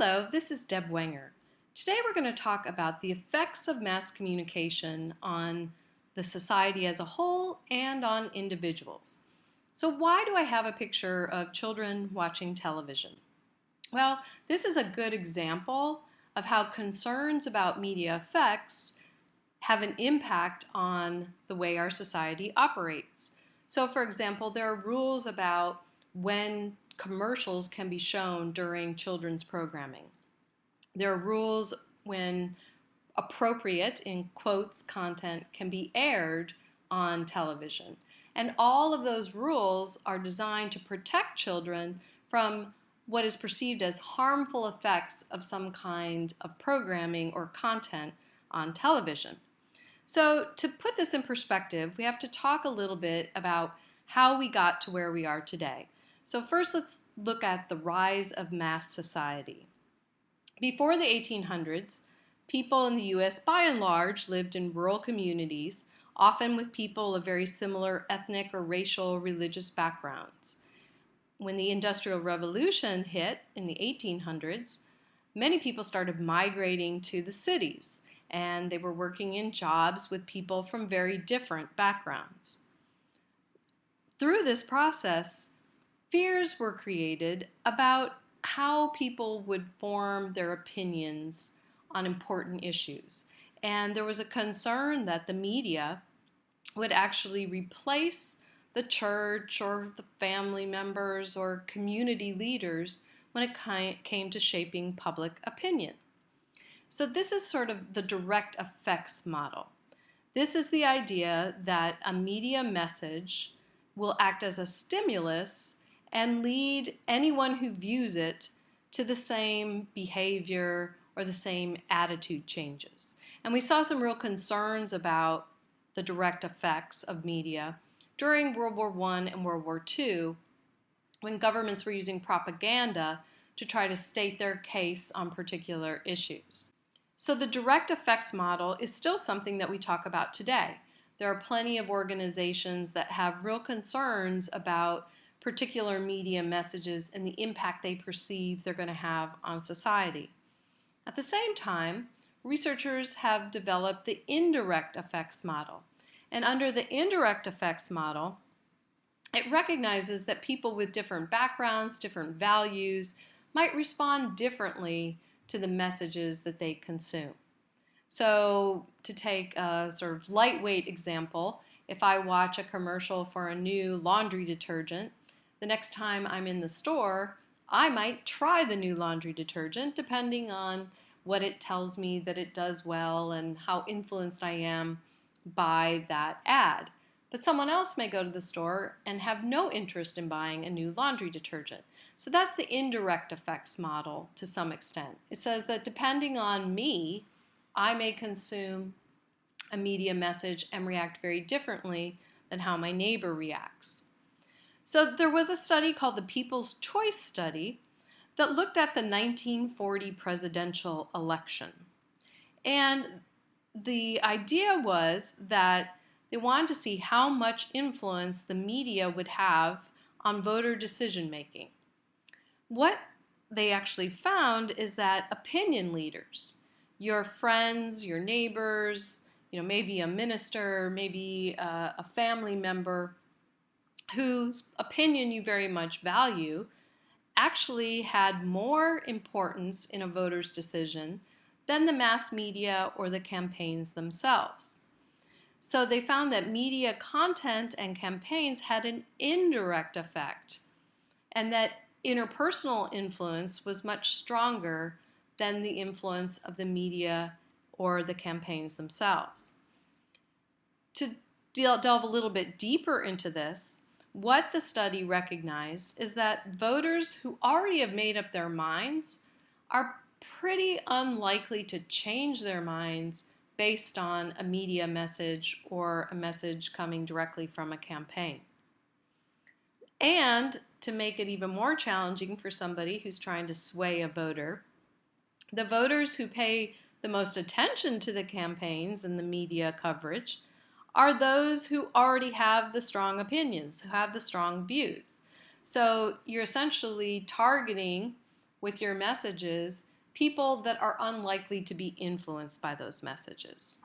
Hello, this is Deb Wenger. Today we're going to talk about the effects of mass communication on the society as a whole and on individuals. So why do I have a picture of children watching television? Well, this is a good example of how concerns about media effects have an impact on the way our society operates. So for example, there are rules about when commercials can be shown during children's programming. There are rules when appropriate, in quotes, content can be aired on television. And all of those rules are designed to protect children from what is perceived as harmful effects of some kind of programming or content on television. So to put this in perspective, we have to talk a little bit about how we got to where we are today. So first, let's look at the rise of mass society. Before the 1800s, people in the U.S. by and large lived in rural communities, often with people of very similar ethnic or racial or religious backgrounds. When the Industrial Revolution hit in the 1800s, many people started migrating to the cities, and they were working in jobs with people from very different backgrounds. Through this process, fears were created about how people would form their opinions on important issues. And there was a concern that the media would actually replace the church or the family members or community leaders when it came to shaping public opinion. So this is sort of the direct effects model. This is the idea that a media message will act as a stimulus and lead anyone who views it to the same behavior or the same attitude changes. And we saw some real concerns about the direct effects of media during World War I and World War II, when governments were using propaganda to try to state their case on particular issues. So the direct effects model is still something that we talk about today. There are plenty of organizations that have real concerns about particular media messages and the impact they perceive they're going to have on society. At the same time, researchers have developed the indirect effects model. And under the indirect effects model, it recognizes that people with different backgrounds, different values, might respond differently to the messages that they consume. So to take a sort of lightweight example, if I watch a commercial for a new laundry detergent, the next time I'm in the store, I might try the new laundry detergent depending on what it tells me that it does well and how influenced I am by that ad. But someone else may go to the store and have no interest in buying a new laundry detergent. So that's the indirect effects model to some extent. It says that depending on me, I may consume a media message and react very differently than how my neighbor reacts. So there was a study called the People's Choice Study that looked at the 1940 presidential election. And the idea was that they wanted to see how much influence the media would have on voter decision making. What they actually found is that opinion leaders, your friends, your neighbors, maybe a minister, maybe a family member whose opinion you very much value, actually had more importance in a voter's decision than the mass media or the campaigns themselves. So they found that media content and campaigns had an indirect effect, and that interpersonal influence was much stronger than the influence of the media or the campaigns themselves. To delve a little bit deeper into this, what the study recognized is that voters who already have made up their minds are pretty unlikely to change their minds based on a media message or a message coming directly from a campaign. And to make it even more challenging for somebody who's trying to sway a voter, the voters who pay the most attention to the campaigns and the media coverage are those who already have the strong opinions, who have the strong views. So you're essentially targeting with your messages people that are unlikely to be influenced by those messages.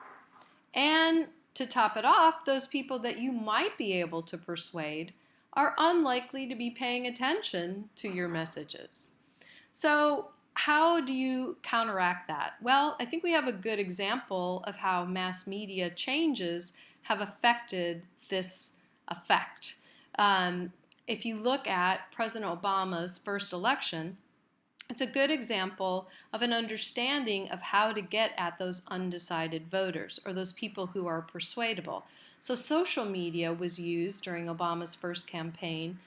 And to top it off, those people that you might be able to persuade are unlikely to be paying attention to your messages. So how do you counteract that? Well, I think we have a good example of how mass media changes have affected this effect. If you look at President Obama's first election, it's a good example of an understanding of how to get at those undecided voters or those people who are persuadable. So social media was used during Obama's first campaign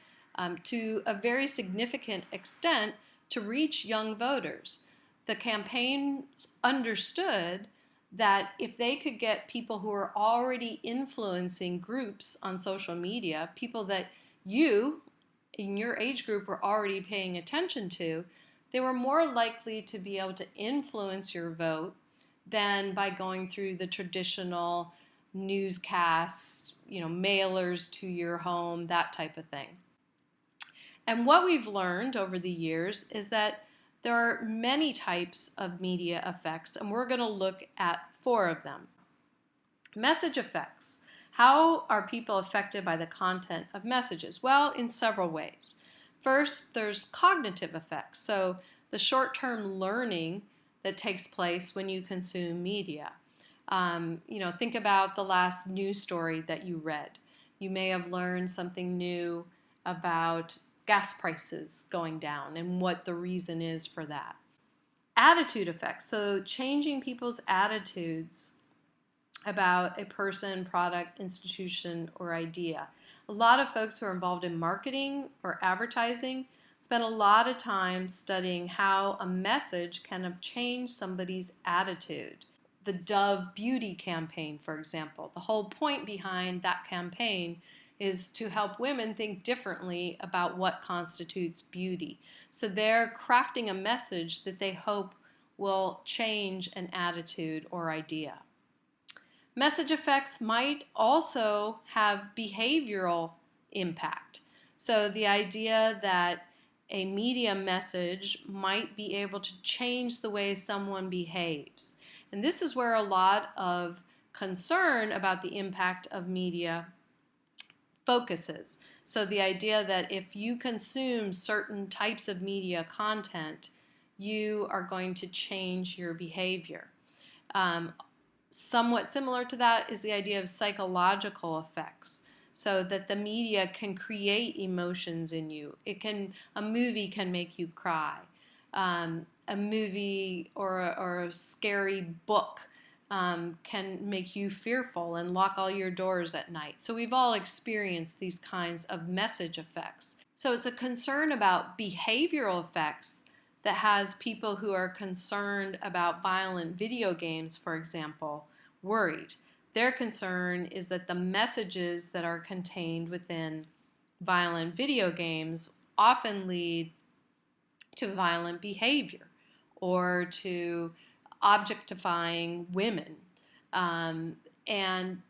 to a very significant extent to reach young voters. The campaign understood that if they could get people who are already influencing groups on social media, people that you in your age group were already paying attention to, they were more likely to be able to influence your vote than by going through the traditional newscasts, mailers to your home, that type of thing. And what we've learned over the years is that there are many types of media effects, and we're going to look at 4 of them. Message effects. How are people affected by the content of messages? Well, in several ways. First, there's cognitive effects, so the short-term learning that takes place when you consume media. Think about the last news story that you read. You may have learned something new about gas prices going down and what the reason is for that. Attitude effects, so changing people's attitudes about a person, product, institution, or idea. A lot of folks who are involved in marketing or advertising spend a lot of time studying how a message can have changed somebody's attitude. The Dove Beauty campaign, for example, the whole point behind that campaign is to help women think differently about what constitutes beauty. So they're crafting a message that they hope will change an attitude or idea. Message effects might also have behavioral impact. So the idea that a media message might be able to change the way someone behaves. And this is where a lot of concern about the impact of media focuses. So the idea that if you consume certain types of media content, you are going to change your behavior. Somewhat similar to that is the idea of psychological effects, so that the media can create emotions in you. A movie can make you cry. A movie or a scary book can make you fearful and lock all your doors at night. So we've all experienced these kinds of message effects. So it's a concern about behavioral effects that has people who are concerned about violent video games, for example, worried. Their concern is that the messages that are contained within violent video games often lead to violent behavior or to objectifying women. And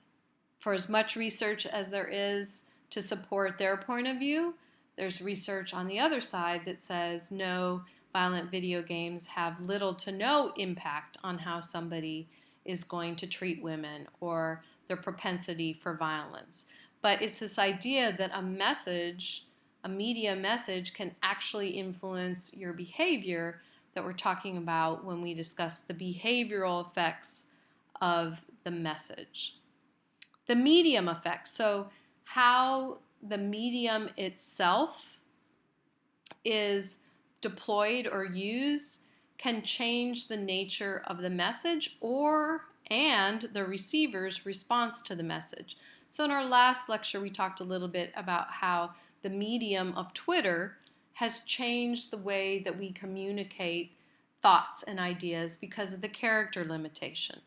for as much research as there is to support their point of view, there's research on the other side that says no, violent video games have little to no impact on how somebody is going to treat women or their propensity for violence. But it's this idea that a media message, can actually influence your behavior that we're talking about when we discuss the behavioral effects of the message. The medium effects, so how the medium itself is deployed or used can change the nature of the message and the receiver's response to the message. So in our last lecture, we talked a little bit about how the medium of Twitter has changed the way that we communicate thoughts and ideas because of the character limitation.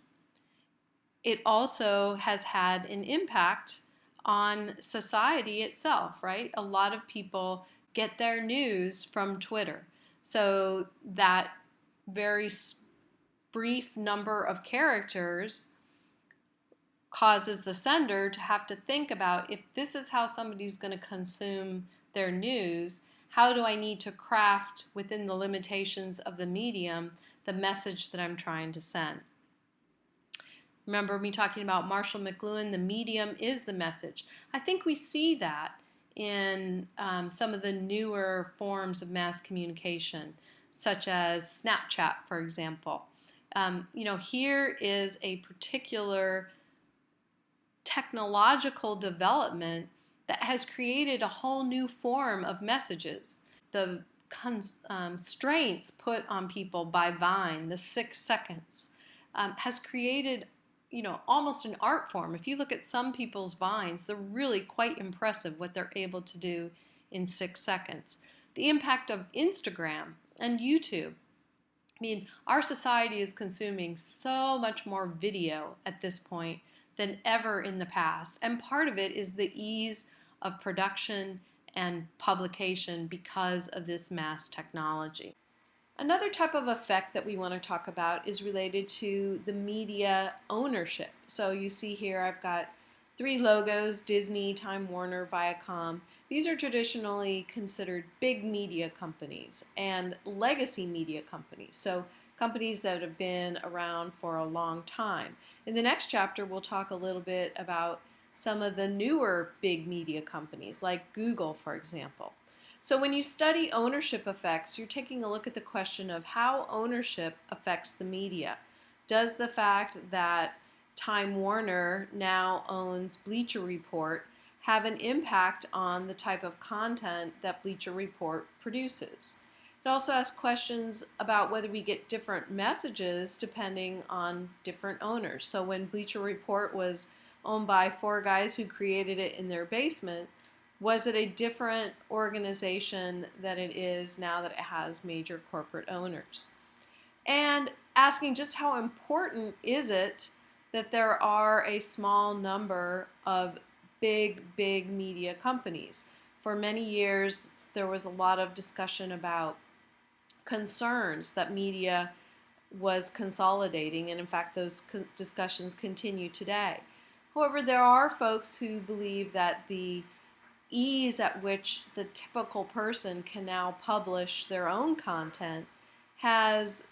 It also has had an impact on society itself, right? A lot of people get their news from Twitter. So that very brief number of characters causes the sender to have to think about, if this is how somebody's going to consume their news, how do I need to craft within the limitations of the medium the message that I'm trying to send. Remember me talking about Marshall McLuhan, the medium is the message. I think we see that in some of the newer forms of mass communication, such as Snapchat, for example. Here is a particular technological development that has created a whole new form of messages. The constraints put on people by Vine, the 6 seconds, has created almost an art form. If you look at some people's Vines, they're really quite impressive what they're able to do in 6 seconds. The impact of Instagram and YouTube. I mean, our society is consuming so much more video at this point than ever in the past. And part of it is the ease of production and publication because of this mass technology. Another type of effect that we want to talk about is related to the media ownership. So you see here I've got 3 logos: Disney, Time Warner, Viacom. These are traditionally considered big media companies and legacy media companies. So companies that have been around for a long time. In the next chapter, we'll talk a little bit about some of the newer big media companies like Google, for example. So when you study ownership effects, you're taking a look at the question of how ownership affects the media. Does the fact that Time Warner now owns Bleacher Report have an impact on the type of content that Bleacher Report produces? It also asks questions about whether we get different messages depending on different owners. So when Bleacher Report was owned by 4 guys who created it in their basement, was it a different organization than it is now that it has major corporate owners? And asking just how important is it that there are a small number of big media companies. For many years, there was a lot of discussion about concerns that media was consolidating, and in fact those discussions continue today. However, there are folks who believe that the ease at which the typical person can now publish their own content has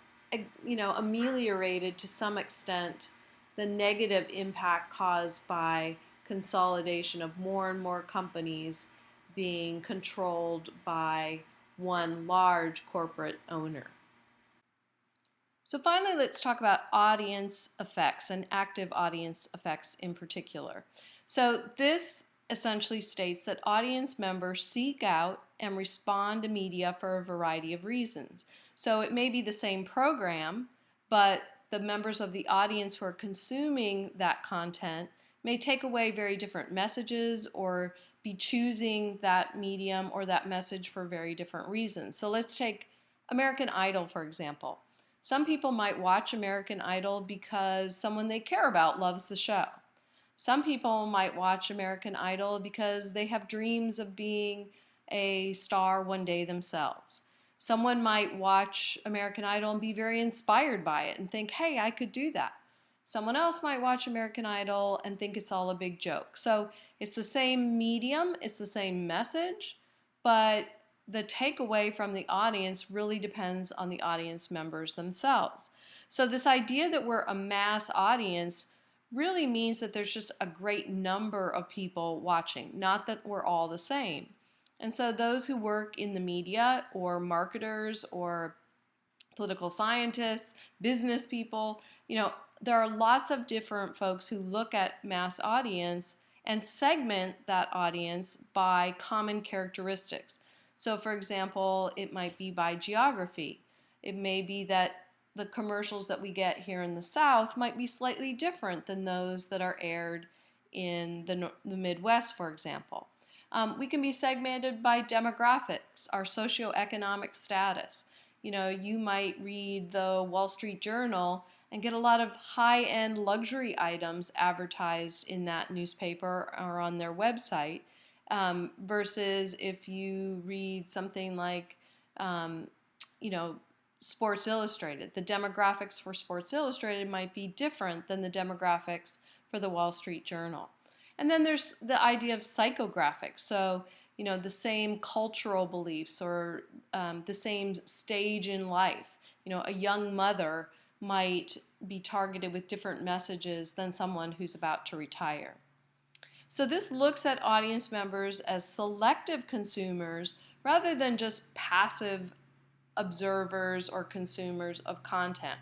ameliorated to some extent the negative impact caused by consolidation of more and more companies being controlled by one large corporate owner. So finally, let's talk about audience effects and active audience effects in particular. So this essentially states that audience members seek out and respond to media for a variety of reasons. So it may be the same program, but the members of the audience who are consuming that content may take away very different messages or be choosing that medium or that message for very different reasons. So let's take American Idol, for example. Some people might watch American Idol because someone they care about loves the show. Some people might watch American Idol because they have dreams of being a star one day themselves. Someone might watch American Idol and be very inspired by it and think, hey, I could do that. Someone else might watch American Idol and think it's all a big joke. So it's the same medium, it's the same message, but the takeaway from the audience really depends on the audience members themselves. So this idea that we're a mass audience really means that there's just a great number of people watching, not that we're all the same. And so those who work in the media or marketers or political scientists, business people, there are lots of different folks who look at mass audience and segment that audience by common characteristics. So for example, it might be by geography. It may be that the commercials that we get here in the South might be slightly different than those that are aired in the Midwest, for example. We can be segmented by demographics, our socioeconomic status. You might read the Wall Street Journal and get a lot of high-end luxury items advertised in that newspaper or on their website, versus if you read something like, Sports Illustrated. The demographics for Sports Illustrated might be different than the demographics for the Wall Street Journal. And then there's the idea of psychographics. So the same cultural beliefs or the same stage in life. A young mother might be targeted with different messages than someone who's about to retire. So this looks at audience members as selective consumers rather than just passive observers or consumers of content.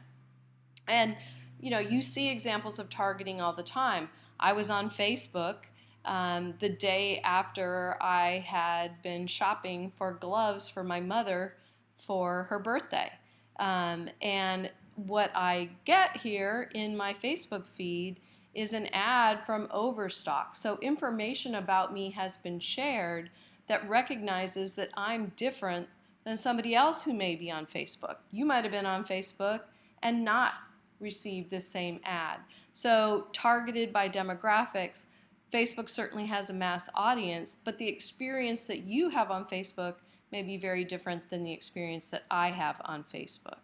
And you see examples of targeting all the time. I was on Facebook the day after I had been shopping for gloves for my mother for her birthday. And what I get here in my Facebook feed is an ad from Overstock. So information about me has been shared that recognizes that I'm different than somebody else who may be on Facebook. You might have been on Facebook and not received the same ad. So targeted by demographics, Facebook certainly has a mass audience, but the experience that you have on Facebook may be very different than the experience that I have on Facebook.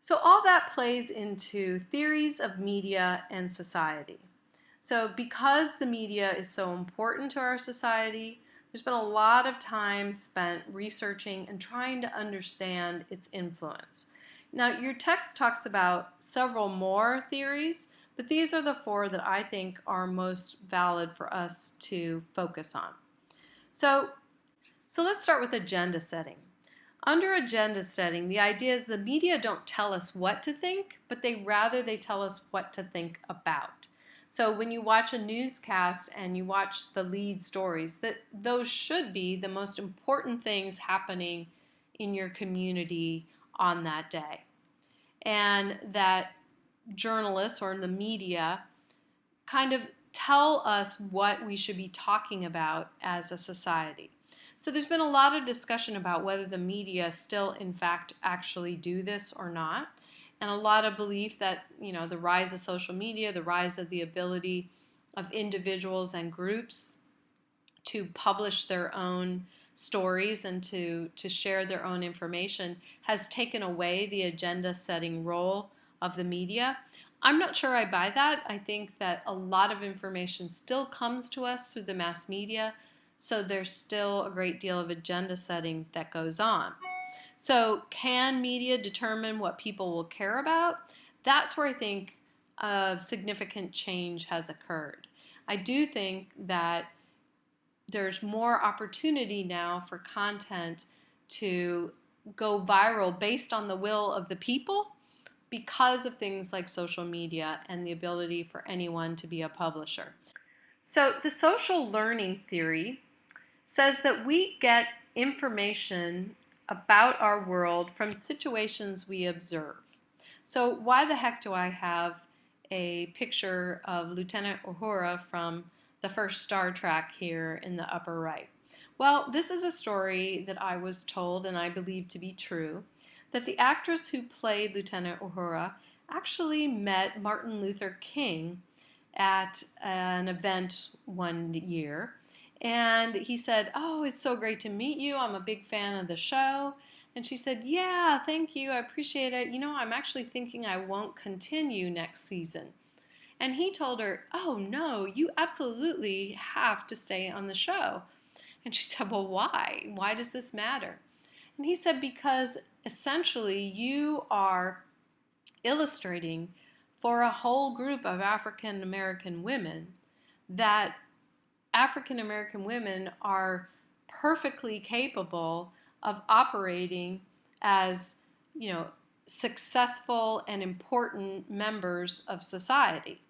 So all that plays into theories of media and society. So because the media is so important to our society, there's been a lot of time spent researching and trying to understand its influence. Now, your text talks about several more theories, but these are the 4 that I think are most valid for us to focus on. So let's start with agenda setting. Under agenda setting, the idea is the media don't tell us what to think, but they tell us what to think about. So when you watch a newscast and you watch the lead stories, those should be the most important things happening in your community on that day. And that journalists or the media kind of tell us what we should be talking about as a society. So there's been a lot of discussion about whether the media still in fact actually do this or not, and a lot of belief that the rise of social media, the rise of the ability of individuals and groups to publish their own stories and to share their own information has taken away the agenda setting role of the media. I'm not sure I buy that. I think that a lot of information still comes to us through the mass media, so there's still a great deal of agenda setting that goes on. So can media determine what people will care about? That's where I think a significant change has occurred. I do think that there's more opportunity now for content to go viral based on the will of the people because of things like social media and the ability for anyone to be a publisher. So the social learning theory says that we get information about our world from situations we observe. So why the heck do I have a picture of Lieutenant Uhura from the first Star Trek here in the upper right? Well, this is a story that I was told, and I believe to be true, that the actress who played Lieutenant Uhura actually met Martin Luther King at an event one year. And he said, "Oh, it's so great to meet you. I'm a big fan of the show." And she said, "Yeah, thank you. I appreciate it. I'm actually thinking I won't continue next season." And he told her, "Oh, no, you absolutely have to stay on the show." And she said, "Well, why? Why does this matter?" And he said, "Because essentially you are illustrating for a whole group of African American women that African American women are perfectly capable of operating as, successful and important members of society,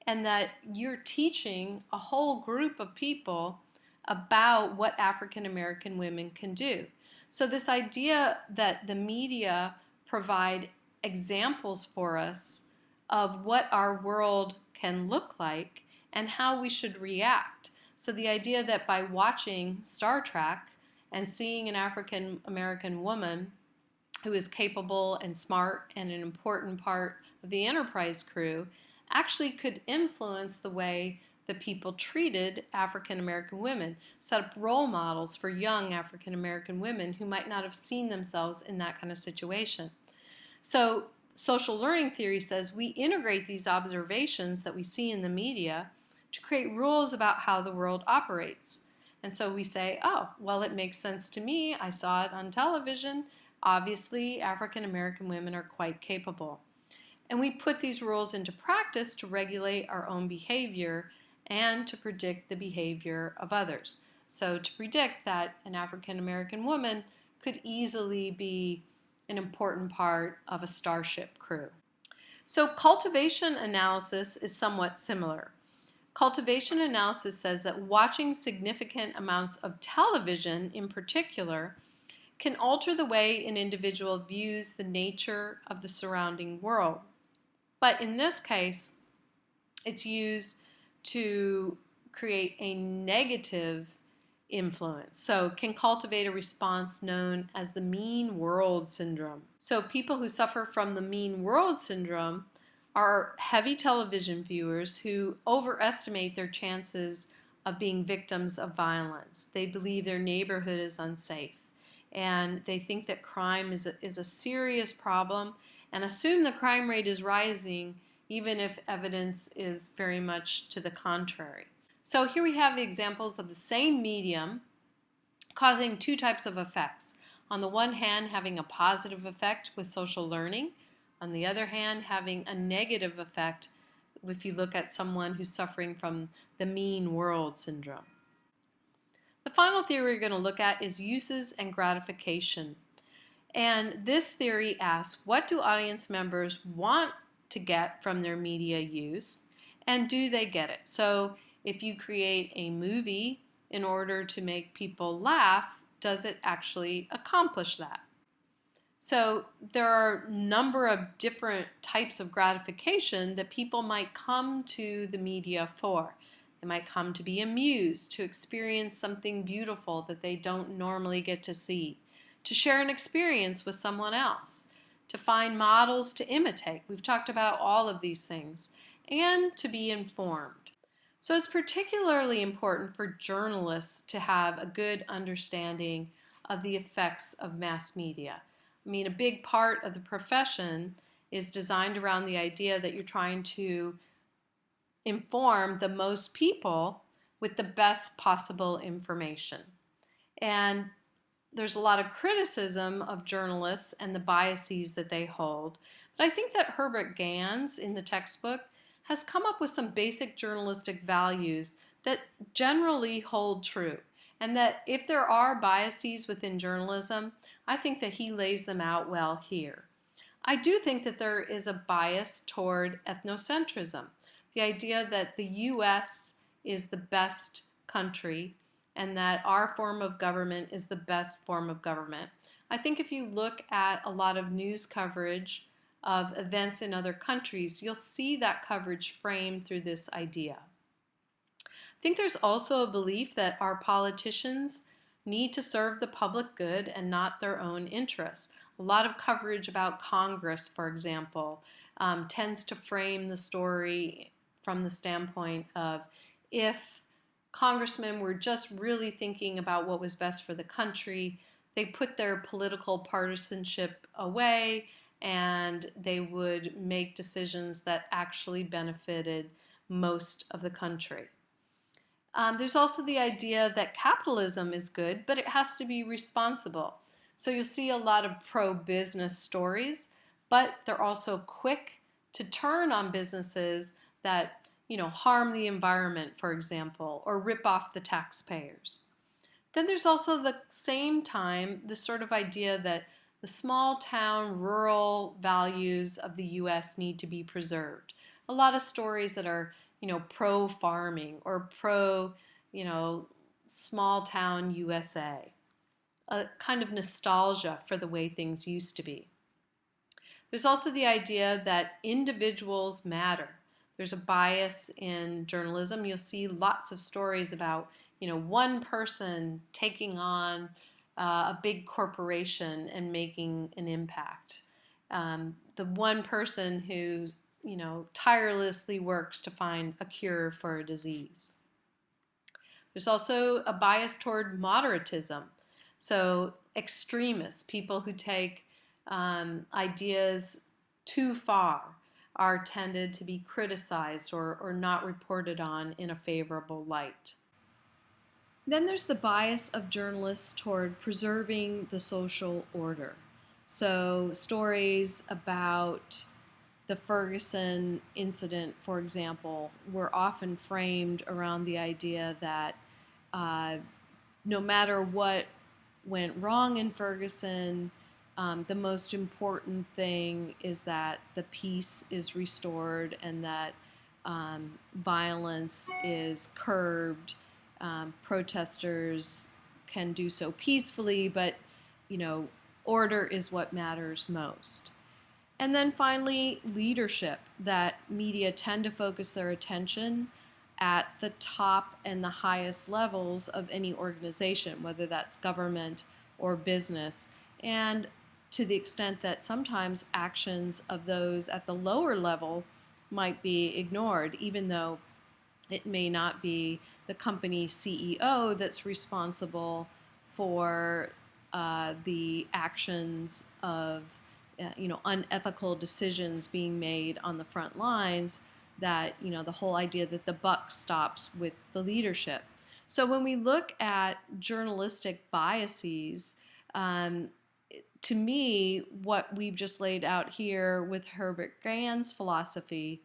and that you're teaching a whole group of people about what African American women can do." So this idea that the media provide examples for us of what our world can look like and how we should react. So the idea that by watching Star Trek and seeing an African American woman who is capable and smart and an important part of the Enterprise crew actually could influence the way that people treated African American women, set up role models for young African American women who might not have seen themselves in that kind of situation. So social learning theory says we integrate these observations that we see in the media to create rules about how the world operates. And so we say, oh, well, it makes sense to me. I saw it on television. Obviously, African American women are quite capable. And we put these rules into practice to regulate our own behavior and to predict the behavior of others. So to predict that an African American woman could easily be an important part of a starship crew. So cultivation analysis is somewhat similar. Cultivation analysis says that watching significant amounts of television in particular can alter the way an individual views the nature of the surrounding world. But in this case, it's used to create a negative influence. So can cultivate a response known as the mean world syndrome. So people who suffer from the mean world syndrome are heavy television viewers who overestimate their chances of being victims of violence. They believe their neighborhood is unsafe, and they think that crime is a serious problem and assume the crime rate is rising even if evidence is very much to the contrary. So here we have the examples of the same medium causing two types of effects. On the one hand, having a positive effect with social learning. On the other hand, having a negative effect if you look at someone who's suffering from the mean world syndrome. The final theory we're going to look at is uses and gratification. And this theory asks, what do audience members want to get from their media use, and do they get it? So if you create a movie in order to make people laugh, does it actually accomplish that? So there are a number of different types of gratification that people might come to the media for. They might come to be amused, to experience something beautiful that they don't normally get to see, to share an experience with someone else, to find models to imitate. We've talked about all of these things, and to be informed. So it's particularly important for journalists to have a good understanding of the effects of mass media. I mean, a big part of the profession is designed around the idea that you're trying to inform the most people with the best possible information. And there's a lot of criticism of journalists and the biases that they hold. But I think that Herbert Gans in the textbook has come up with some basic journalistic values that generally hold true. And that if there are biases within journalism, I think that he lays them out well here. I do think that there is a bias toward ethnocentrism, the idea that the U.S. is the best country and that our form of government is the best form of government. I think if you look at a lot of news coverage of events in other countries, you'll see that coverage framed through this idea. I think there's also a belief that our politicians need to serve the public good and not their own interests. A lot of coverage about Congress, for example, tends to frame the story from the standpoint of if congressmen were just really thinking about what was best for the country, they put their political partisanship away and they would make decisions that actually benefited most of the country. There's also the idea that capitalism is good, but it has to be responsible. So you'll see a lot of pro-business stories, but they're also quick to turn on businesses that harm the environment, for example, or rip off the taxpayers. Then there's also the same time the sort of idea that the small town, rural values of the U.S. need to be preserved. A lot of stories that are, pro-farming or pro, small town USA. A kind of nostalgia for the way things used to be. There's also the idea that individuals matter. There's a bias in journalism. You'll see lots of stories about, one person taking on a big corporation and making an impact. The one person who's, tirelessly works to find a cure for a disease. There's also a bias toward moderatism. So extremists, people who take ideas too far, are tended to be criticized or not reported on in a favorable light. Then there's the bias of journalists toward preserving the social order. So stories about the Ferguson incident, for example, were often framed around the idea that uh, no matter what went wrong in Ferguson, the most important thing is that the peace is restored and that violence is curbed. Protesters can do so peacefully, but order is what matters most. And then finally, leadership, that media tend to focus their attention at the top and the highest levels of any organization, whether that's government or business, and to the extent that sometimes actions of those at the lower level might be ignored, even though it may not be the company CEO that's responsible for the actions of unethical decisions being made on the front lines, that the whole idea that the buck stops with the leadership. So when we look at journalistic biases, um, to me, what we've just laid out here with Herbert Gans' philosophy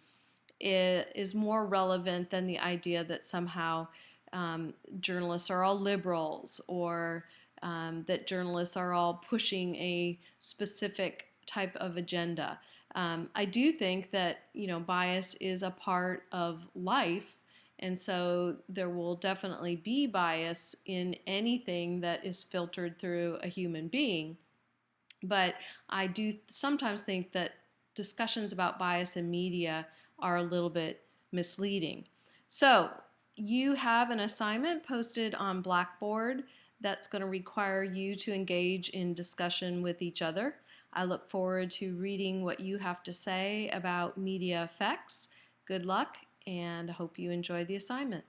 is more relevant than the idea that somehow journalists are all liberals, or that journalists are all pushing a specific type of agenda. I do think that bias is a part of life, and so there will definitely be bias in anything that is filtered through a human being. But I do sometimes think that discussions about bias in media are a little bit misleading. So you have an assignment posted on Blackboard that's going to require you to engage in discussion with each other. I look forward to reading what you have to say about media effects. Good luck, and I hope you enjoy the assignment.